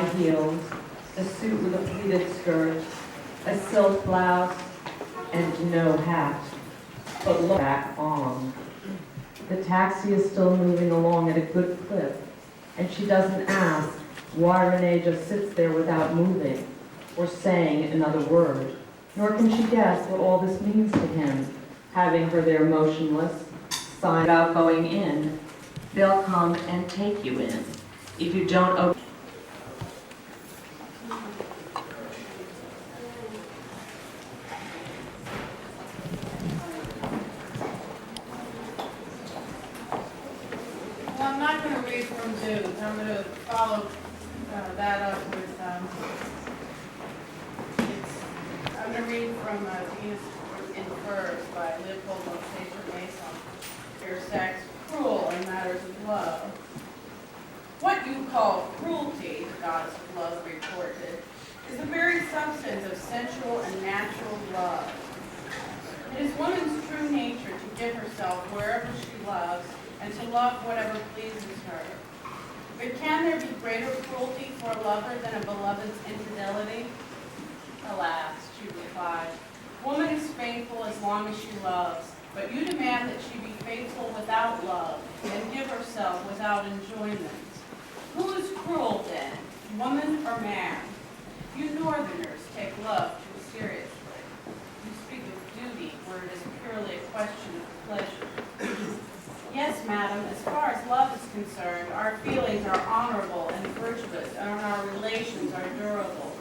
high heels, a suit with a pleated skirt, a silk blouse, and no hat, but look back on. The taxi is still moving along at a good clip, and she doesn't ask why Renee just sits there without moving or saying another word, nor can she guess what all this means to him, having her there motionless, signed out going in. They'll come and take you in. If you don't open. Well, I'm not going to read from nude. I'm going to follow that up with, I'm going to read from Venus Infers by Leopold Mason. Your sex, cruel in matters of love. What you call cruelty, the goddess of love reported, is the very substance of sensual and natural love. It is woman's true nature to give herself wherever she loves and to love whatever pleases her. But can there be greater cruelty for a lover than a beloved's infidelity? Alas, she replied, woman is faithful as long as she loves, but you demand that she be faithful without love and give herself without enjoyment. Who is cruel then, woman or man? You northerners take love too seriously. You speak of duty where it is purely a question of pleasure. Yes, madam, as far as love is concerned, our feelings are honorable and virtuous, and our relations are durable.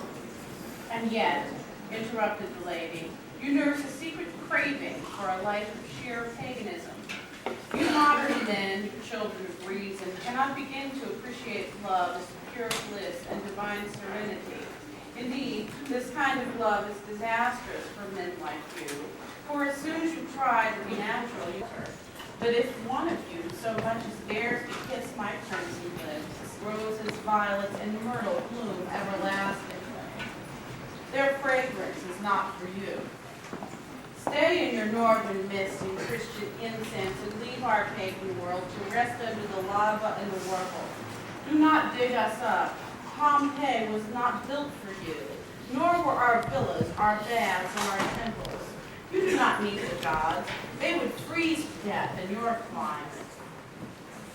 And yet, interrupted the lady, you nurse a secret craving for a life of sheer paganism. You modern men, children of reason, cannot begin to appreciate love as pure bliss and divine serenity. Indeed, this kind of love is disastrous for men like you, for as soon as you try to be natural, you hurt. But if one of you so much as dares to kiss my crimson lips, roses, violets, and myrtle bloom everlastingly, their fragrance is not for you. Stay in your northern mist and Christian incense and leave our pagan world to rest under the lava and the whirlpool. Do not dig us up. Pompeii was not built for you, nor were our villas, our baths, and our temples. You do not need the gods. They would freeze to death in your climate.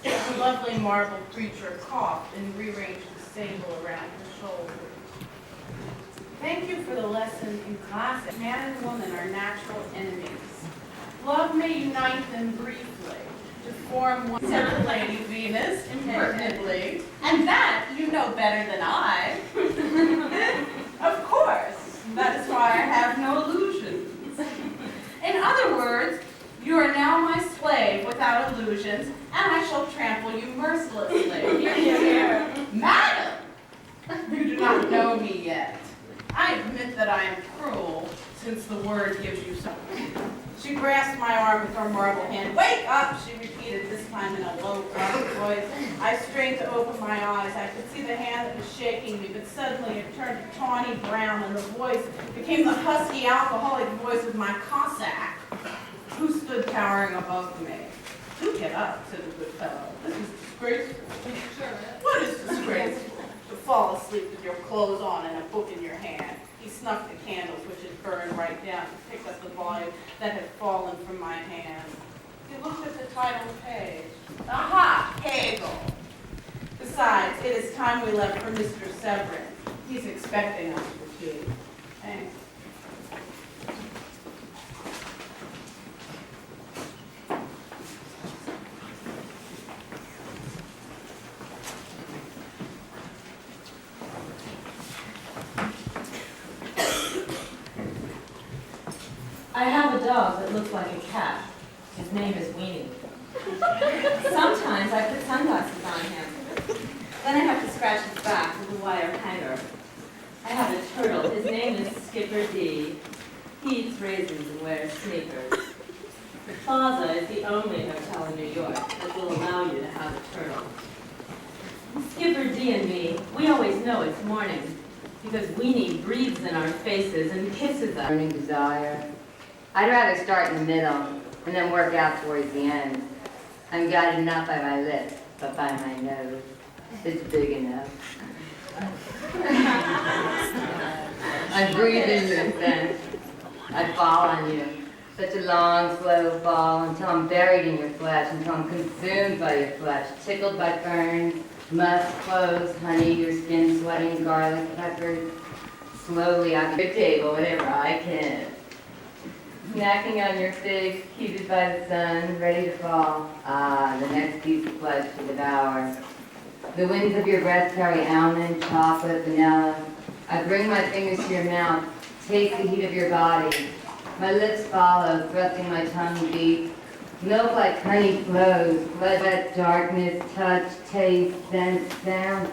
The lovely marble creature coughed and rearranged the sable around her shoulders. Thank you for the lesson in classics. Man and woman are natural enemies. Love may unite them briefly to form one. Said the Lady Venus impertinently. And that you know better than I. Of course. That is why I have no illusions. In other words, you are now my slave without illusions, and I shall trample you mercilessly. Madam, you do not know me yet. I admit that I am cruel, since the word gives you something. She grasped my arm with her marble hand. Wake up, she repeated, this time in a low, gruff voice. I strained to open my eyes. I could see the hand that was shaking me, but suddenly it turned to tawny brown, and the voice became the husky, alcoholic voice of my Cossack, who stood towering above me. Do get up, said the good fellow. This is disgraceful. What is disgraceful? To fall asleep with your clothes on and a book in your hand. He snuffed the candles, which had burned right down, to pick up the volume that had fallen from my hand. He looked at the title page. Aha, Hegel. Besides, it is time we left for Mr. Severin. He's expecting us for tea. Thanks. I have a dog that looks like a cat. His name is Weenie. Sometimes I put sunglasses on him. Then I have to scratch his back with a wire hanger. I have a turtle. His name is Skipper D. He eats raisins and wears sneakers. The Plaza is the only hotel in New York that will allow you to have a turtle. Skipper D and me, we always know it's morning because Weenie breathes in our faces and kisses us. Burning desire. I'd rather start in the middle and then work out towards the end. I'm guided not by my lips, but by my nose. It's big enough. I breathe in your scent. I fall on you. Such a long, slow fall until I'm buried in your flesh, until I'm consumed by your flesh, tickled by ferns, musk, cloves, honey, your skin sweating, garlic, peppers. Slowly off your table whenever I can. Snacking on your figs, heated by the sun, ready to fall. Ah, the next piece of flesh to devour. The winds of your breath carry almond, chocolate, vanilla. I bring my fingers to your mouth, taste the heat of your body. My lips follow, thrusting my tongue deep. Milk like honey flows, blood, wet, darkness, touch, taste, sense, sound.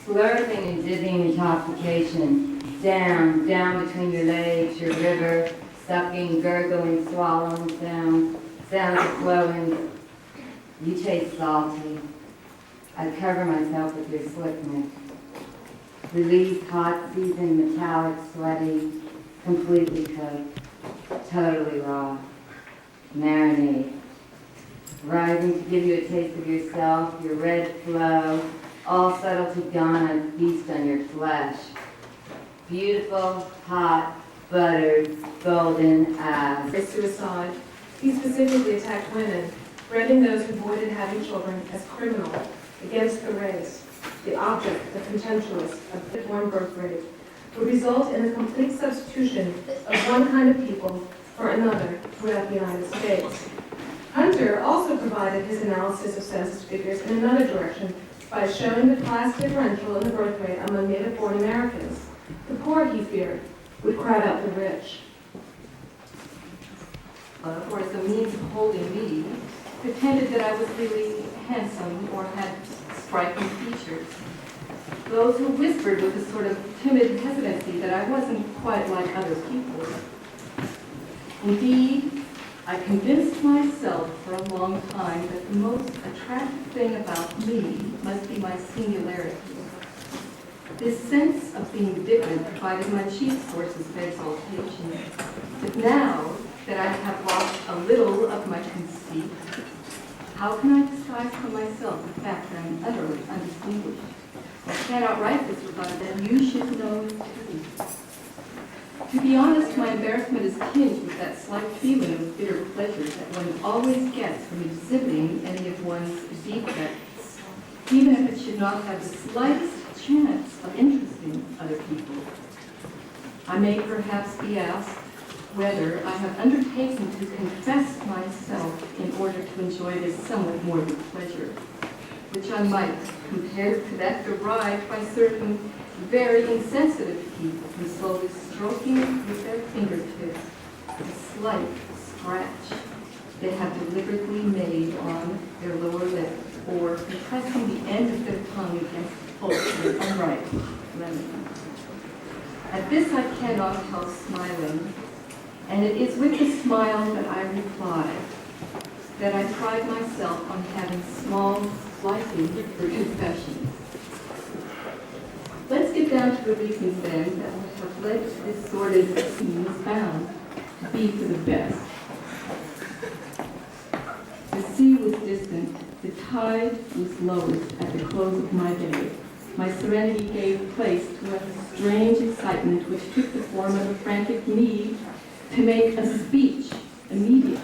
Slurping and dizzying intoxication. Down, down between your legs, your river, sucking, gurgling, swallowing sounds, sounds of flowing. You taste salty. I cover myself with your slickness. Release, hot, seasoned, metallic, sweaty, completely cooked, totally raw. Marinade. Rising to give you a taste of yourself, your red flow, all subtlety gone, I feast on your flesh. Beautiful, hot, buttered, golden as. For suicide, he specifically attacked women, branding those who avoided having children as criminal, against the race, the object, the contemptuous of the born birth rate, would result in a complete substitution of one kind of people for another throughout the United States. Hunter also provided his analysis of census figures in another direction by showing the class differential in the birth rate among native-born Americans. The poor, he feared, would crowd out the rich. For as a means of holding me, pretended that I was really handsome or had striking features. Those who whispered with a sort of timid hesitancy that I wasn't quite like other people. Indeed, I convinced myself for a long time that the most attractive thing about me must be my singularity. This sense of being different provided my chief sources of exaltation. But now that I have lost a little of my conceit, how can I disguise from myself the fact that I'm utterly undistinguished? I cannot write this without that you should know too. To be honest, my embarrassment is tinged with that slight feeling of bitter pleasure that one always gets from exhibiting any of one's defects, even if it should not have the slightest chance of interesting other people. I may perhaps be asked whether I have undertaken to confess myself in order to enjoy this somewhat morbid pleasure, which I might compare to that derived by certain very insensitive people who slowly stroking with their fingertips a slight scratch they have deliberately made on their lower lip, or compressing the end of their tongue against the pulp of an unripe lemon. At this I cannot help smiling, and it is with a smile that I reply that I pride myself on having small liking for confessions. Let's get down to the reasons then that would have led to this sordid scene was bound to be for the best. The sea was distant, the tide was lowest at the close of my day. My serenity gave place to a strange excitement which took the form of a frantic need to make a speech immediately.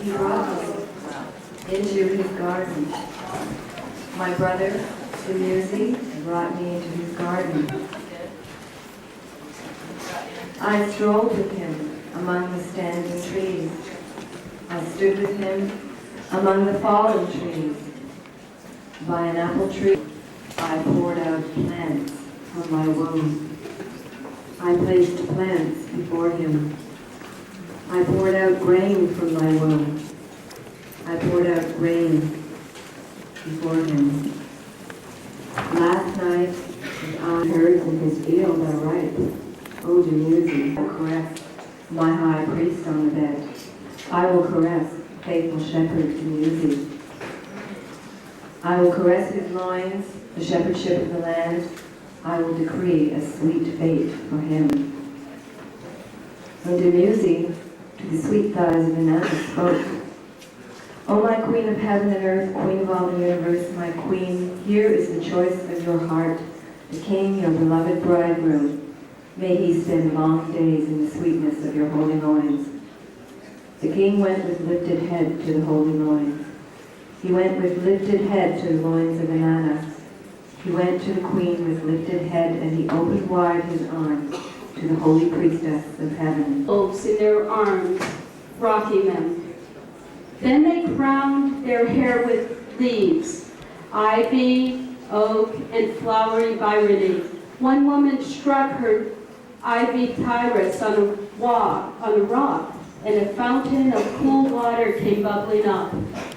He brought me into his garden. My brother, Susie, brought me into his garden. I strolled with him among the standing trees. I stood with him among the fallen trees. By an apple tree, I poured out plants from my womb. I placed plants before him. I poured out grain from my womb. I poured out grain before him. Last night, as I heard in his field are ripe. O Demusi, I will caress my high priest on the bed. I will caress faithful shepherd Demusi. I will caress his loins, the shepherdship of the land. I will decree a sweet fate for him. And Demusi, to the sweet thighs of Inanna, spoke. O my queen of heaven and earth, queen of all the universe, my queen, here is the choice of your heart, the king, your beloved bridegroom. May he spend long days in the sweetness of your holy loins. The king went with lifted head to the holy loins. He went with lifted head to the loins of Inanna. He went to the queen with lifted head, and he opened wide his arms to the holy priestess of heaven. Oaks in their arms, rocky men. Then they crowned their hair with leaves, ivy, oak, and flowery byrony. One woman struck her ivy tyrus on a rock, and a fountain of cool water came bubbling up.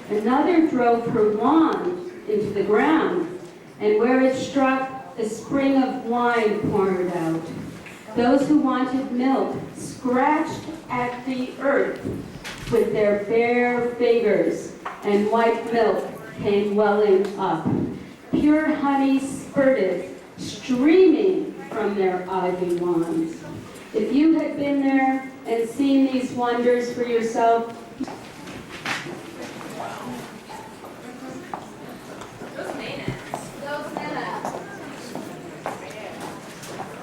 Another drove her wand into the ground, and where it struck, a spring of wine poured out. Those who wanted milk scratched at the earth with their bare fingers, and white milk came welling up. Pure honey spurted, streaming from their ivy wands. If you had been there and seen these wonders for yourself,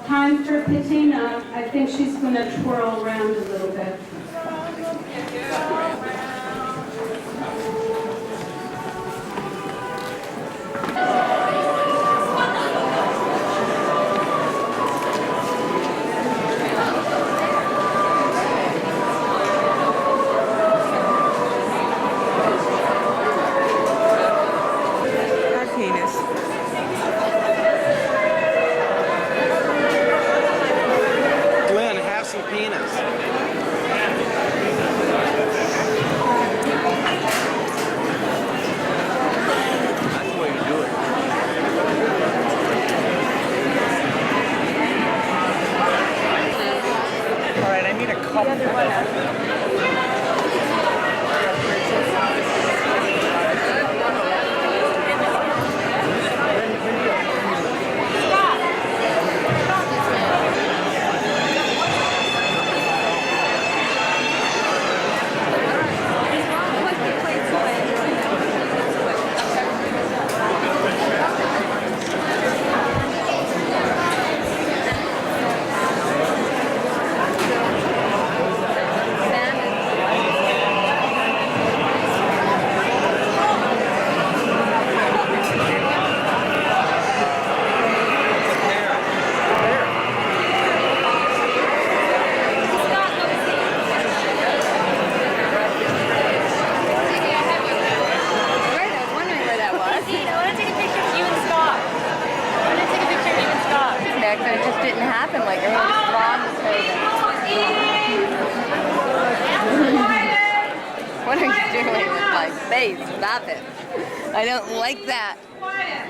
time for Patina. I think she's going to twirl around a little bit. I don't like that. Quiet.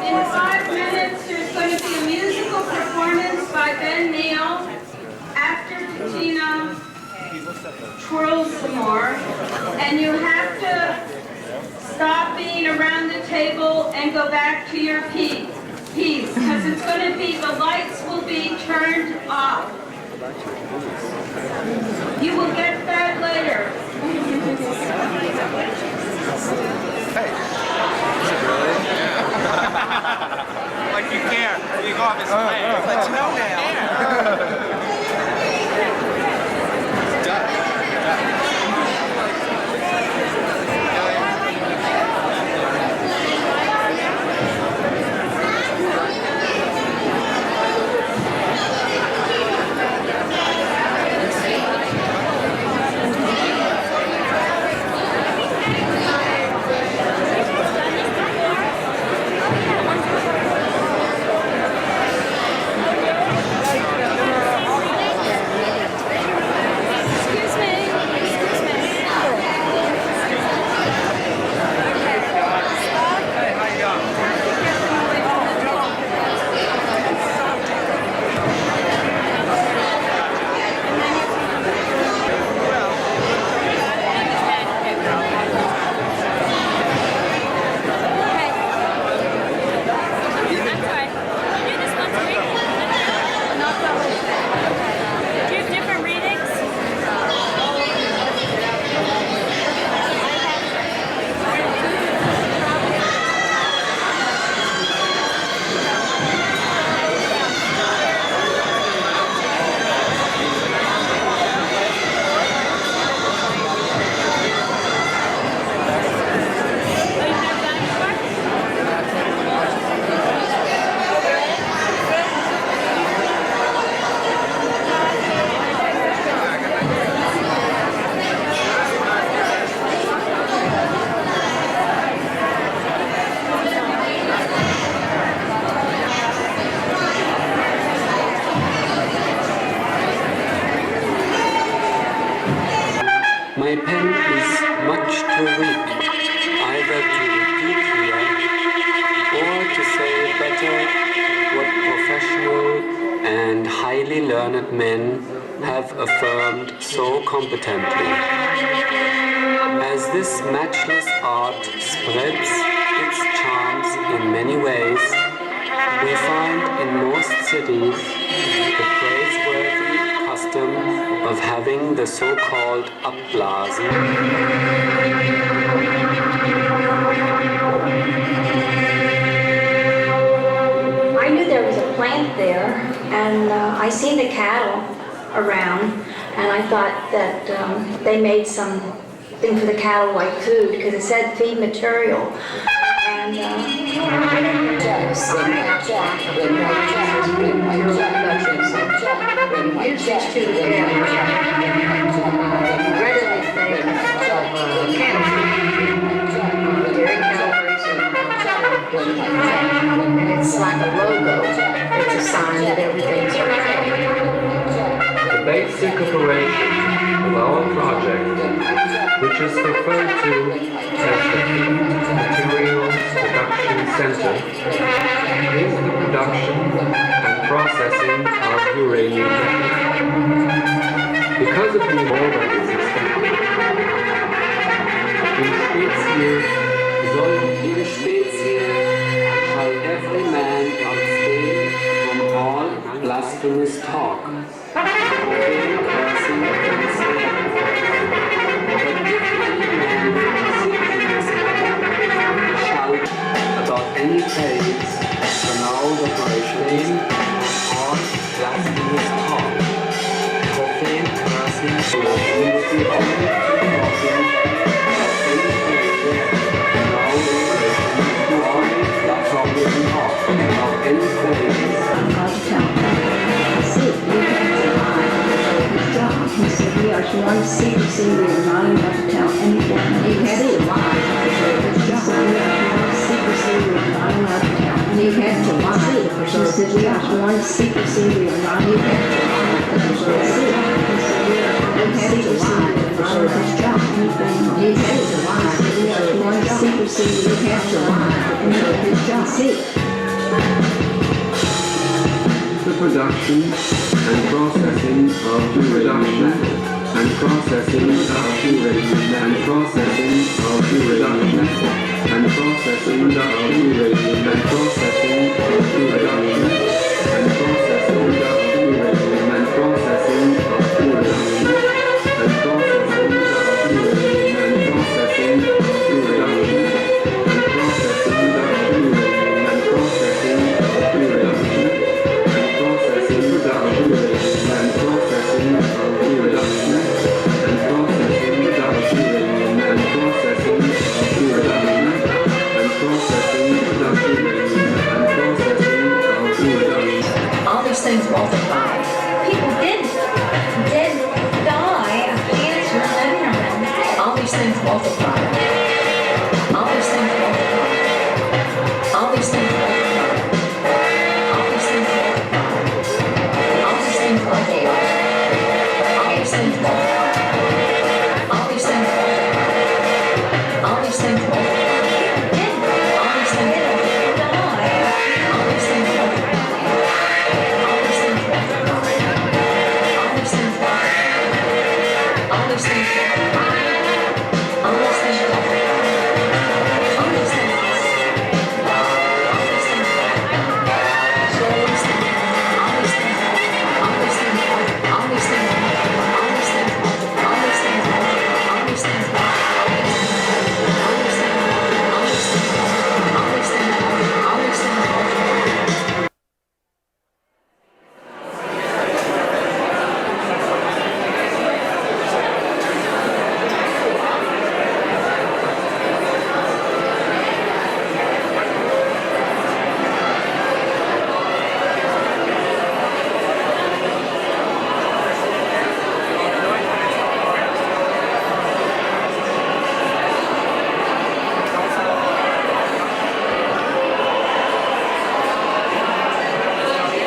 In 5 minutes, there's going to be a musical performance by Ben Neal. After Patina twirls some more, and you have to stop being around the table and go back to your piece, because it's going to be, the lights will be turned off. You will get that later. Hey. Is it really? Yeah. Like you care. You go off his way. Let you know now. My pen is much too weak either to repeat here or to say better what professional and highly learned men have affirmed so competently. As this matchless art spreads its charms in many ways, we find in most cities the praiseworthy custom of having the so-called Abblasen. I knew there was a plant there, and I seen the cattle around, and I thought that they made something for the cattle like food, because it said feed material. And use these two together. Readily think of cattle food, dairy calories, and it's like a logo. It's a sign that everything's okay. The basic operation of our project, which is referred to as the Feed Materials Production Center, is the production and processing of uranium metal. Because of the already existing, in Spezies shall every man abstain from all blasphemous talk, profane cursing and slander. Shout about any praise from our operation on blasphemous talk, profane cursing, so that we will be only talking about any praise from our operation on blasphemous talk, about any praise. He said, we are to run secrecy, we are not allowed to tell anything. He had to lie. He said, we are to run secrecy, we are not allowed to tell. And he had to lie. He said, we are to run secrecy, we are not allowed to tell. He said, we are to run secrecy, we are not allowed to tell anything. He had to lie. We are to run secrecy, we have to lie. And he had his job. The production and processing of uranium and processing of uranium and processing of uranium and processing of uranium and processing of uranium and processing of uranium and processing of uranium and processing of uranium and processing of uranium and processing of uranium and processing of uranium. All these things multiply. People did die of cancer. All these things multiply.